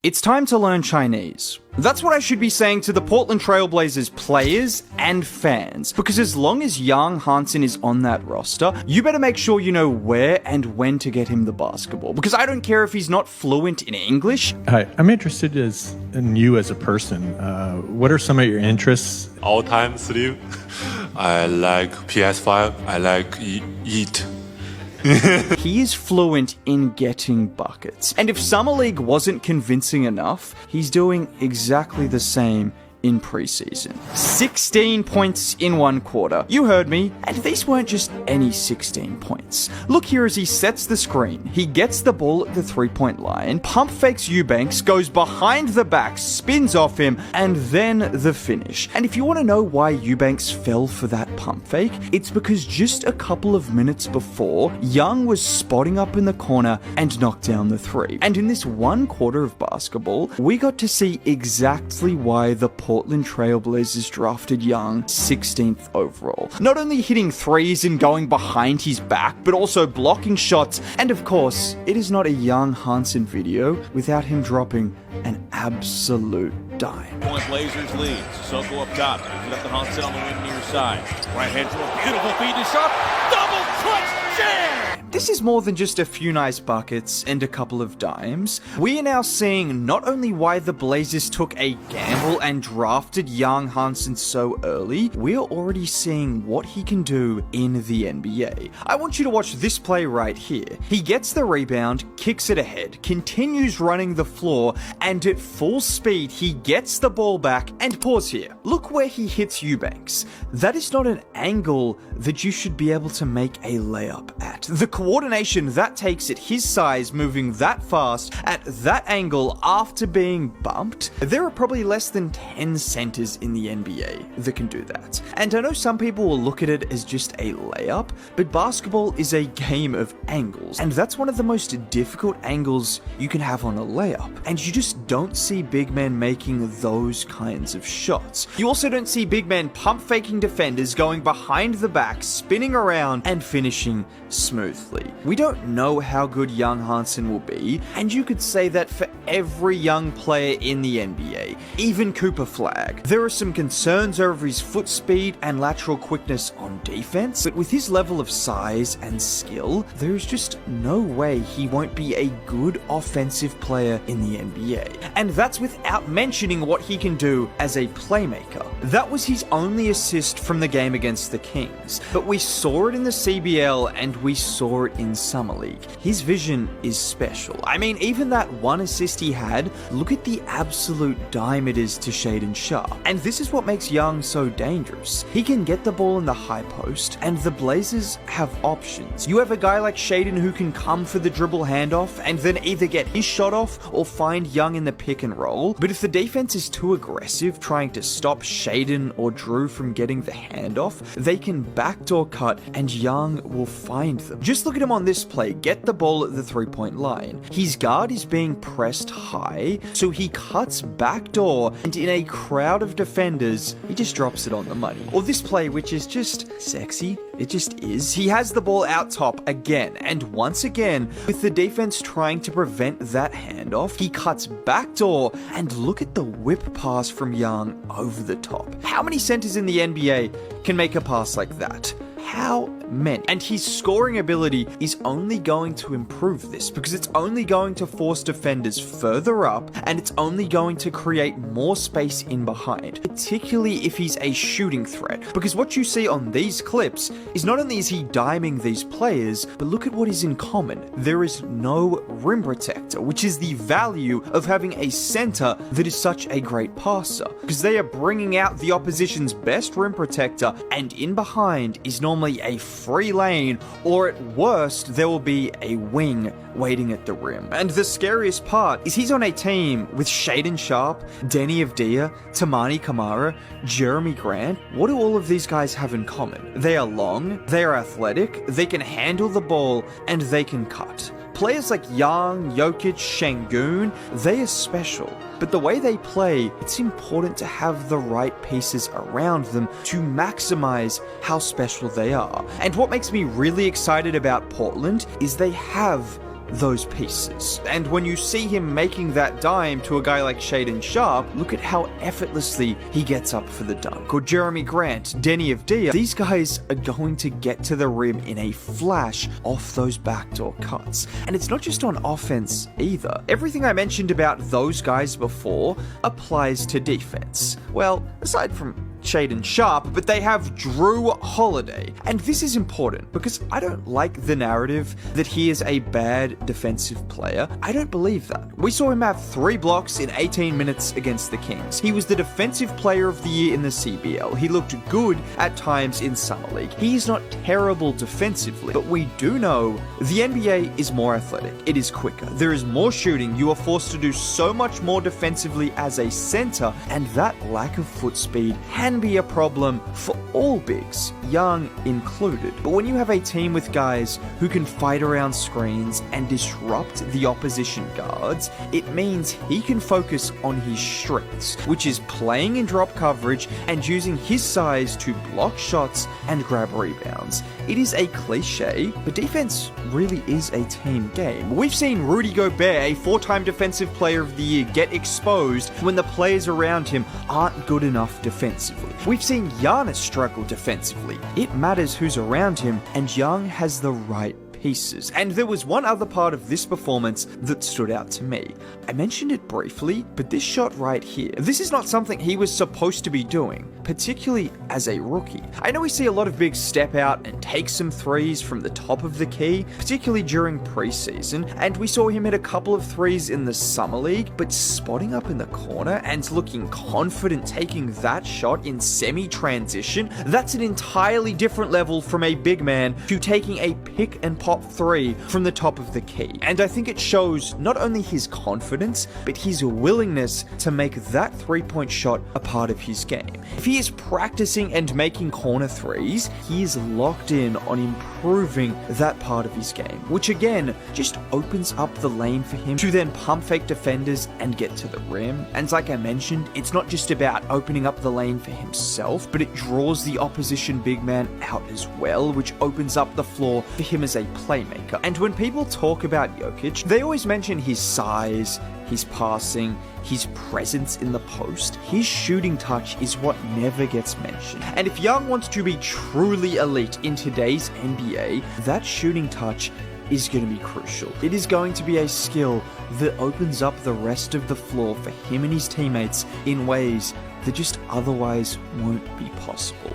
It's time to learn Chinese. That's what I should be saying to the Portland Trailblazers players and fans, because as long as Yang Hansen is on that roster, you better make sure you know where and when to get him the basketball, because I don't care if he's not fluent in English. Hi, I'm interested in you as a person. What are some of your interests? All-time sleep. I like PS5. I like eat. He is fluent in getting buckets. And if Summer League wasn't convincing enough, he's doing exactly the same in preseason. 16 points in one quarter. You heard me. And these weren't just any 16 points. Look here as he sets the screen. He gets the ball at the three-point line, pump fakes Eubanks, goes behind the back, spins off him, and then the finish. And if you want to know why Eubanks fell for that pump fake, it's because just a couple of minutes before, Young was spotting up in the corner and knocked down the three. And in this one quarter of basketball, we got to see exactly why the Portland Trailblazers drafted Young 16th overall. Not only hitting threes and going behind his back, but also blocking shots. And of course, it is not a Yang Hansen video without him dropping an absolute dime. Point Blazers leads. Soko up top. He's got the Hansen on the wing near side. Right hand to a beautiful feed to shot. Double clutch jam! This is more than just a few nice buckets and a couple of dimes. We are now seeing not only why the Blazers took a gamble and drafted Yang Hansen so early, we are already seeing what he can do in the NBA. I want you to watch this play right here. He gets the rebound, kicks it ahead, continues running the floor, and at full speed he gets the ball back. And pause here. Look where he hits Eubanks. That is not an angle that you should be able to make a layup at. The coordination that takes at his size, moving that fast at that angle after being bumped, there are probably less than 10 centers in the NBA that can do that. And I know some people will look at it as just a layup, but basketball is a game of angles, and that's one of the most difficult angles you can have on a layup. And you just don't see big men making those kinds of shots. You also don't see big men pump faking defenders, going behind the back, spinning around, and finishing smoothly. We don't know how good Yang Hansen will be, and you could say that for every young player in the NBA, even Cooper Flagg. There are some concerns over his foot speed and lateral quickness on defense, but with his level of size and skill, there is just no way he won't be a good offensive player in the NBA. And that's without mentioning what he can do as a playmaker. That was his only assist from the game against the Kings, but we saw it in the CBL and we saw it in Summer League. His vision is special. I mean, even that one assist he had, look at the absolute dime it is to Shaedon Sharpe. And this is what makes Young so dangerous. He can get the ball in the high post, and the Blazers have options. You have a guy like Shaedon who can come for the dribble handoff and then either get his shot off or find Young in the pick and roll. But if the defense is too aggressive, trying to stop Shaedon or Drew from getting the handoff, they can backdoor cut and Young will find them. Just look at him on this play, get the ball at the three-point line. His guard is being pressed high, so he cuts backdoor, and in a crowd of defenders, he just drops it on the money. Or this play, which is just sexy. It just is. He has the ball out top again, and once again, with the defense trying to prevent that handoff, he cuts backdoor, and look at the whip pass from Young over the top. How many centers in the NBA can make a pass like that? How many? And his scoring ability is only going to improve this, because it's only going to force defenders further up, and it's only going to create more space in behind, particularly if he's a shooting threat. Because what you see on these clips is not only is he diming these players, but look at what is in common. There is no rim protector, which is the value of having a center that is such a great passer, because they are bringing out the opposition's best rim protector, and in behind is normally a free lane, or at worst, there will be a wing waiting at the rim. And the scariest part is he's on a team with Shaedon Sharpe, Denny Avdia, Tamani Kamara, Jeremy Grant. What do all of these guys have in common? They are long, they are athletic, they can handle the ball, and they can cut. Players like Yang, Jokic, Şengün, they are special. But the way they play, it's important to have the right pieces around them to maximize how special they are. And what makes me really excited about Portland is they have those pieces. And when you see him making that dime to a guy like Shaedon Sharpe, look at how effortlessly he gets up for the dunk. Or Jeremy Grant, Denny Avdia, these guys are going to get to the rim in a flash off those backdoor cuts. And it's not just on offense either. Everything I mentioned about those guys before applies to defense. Well, aside from Shaedon Sharpe, but they have Drew Holiday. And this is important because I don't like the narrative that he is a bad defensive player. I don't believe that. We saw him have 3 blocks in 18 minutes against the Kings. He was the defensive player of the year in the CBL. He looked good at times in Summer League. He's not terrible defensively, but we do know the NBA is more athletic. It is quicker. There is more shooting. You are forced to do so much more defensively as a center, and that lack of foot speed can be a problem for all bigs, young included. But when you have a team with guys who can fight around screens and disrupt the opposition guards, it means he can focus on his strengths, which is playing in drop coverage and using his size to block shots and grab rebounds. It is a cliche, but defense really is a team game. We've seen Rudy Gobert, a 4-time defensive player of the year, get exposed when the players around him aren't good enough defensively. We've seen Giannis struggle defensively. It matters who's around him, and Young has the right pieces. And there was one other part of this performance that stood out to me. I mentioned it briefly, but this shot right here, this is not something he was supposed to be doing, particularly as a rookie. I know we see a lot of bigs step out and take some threes from the top of the key, particularly during preseason, and we saw him hit a couple of threes in the Summer League, but spotting up in the corner and looking confident taking that shot in semi-transition, that's an entirely different level from a big man to taking a pick and pop 3 from the top of the key. And I think it shows not only his confidence, but his willingness to make that 3-point shot a part of his game. If he is practicing and making corner threes, he is locked in on improving that part of his game, which again just opens up the lane for him to then pump fake defenders and get to the rim. And like I mentioned, it's not just about opening up the lane for himself, but it draws the opposition big man out as well, which opens up the floor for him as a playmaker. And when people talk about Jokic, they always mention his size, his passing, his presence in the post. His shooting touch is what never gets mentioned. And if Young wants to be truly elite in today's NBA, that shooting touch is going to be crucial. It is going to be a skill that opens up the rest of the floor for him and his teammates in ways that just otherwise won't be possible.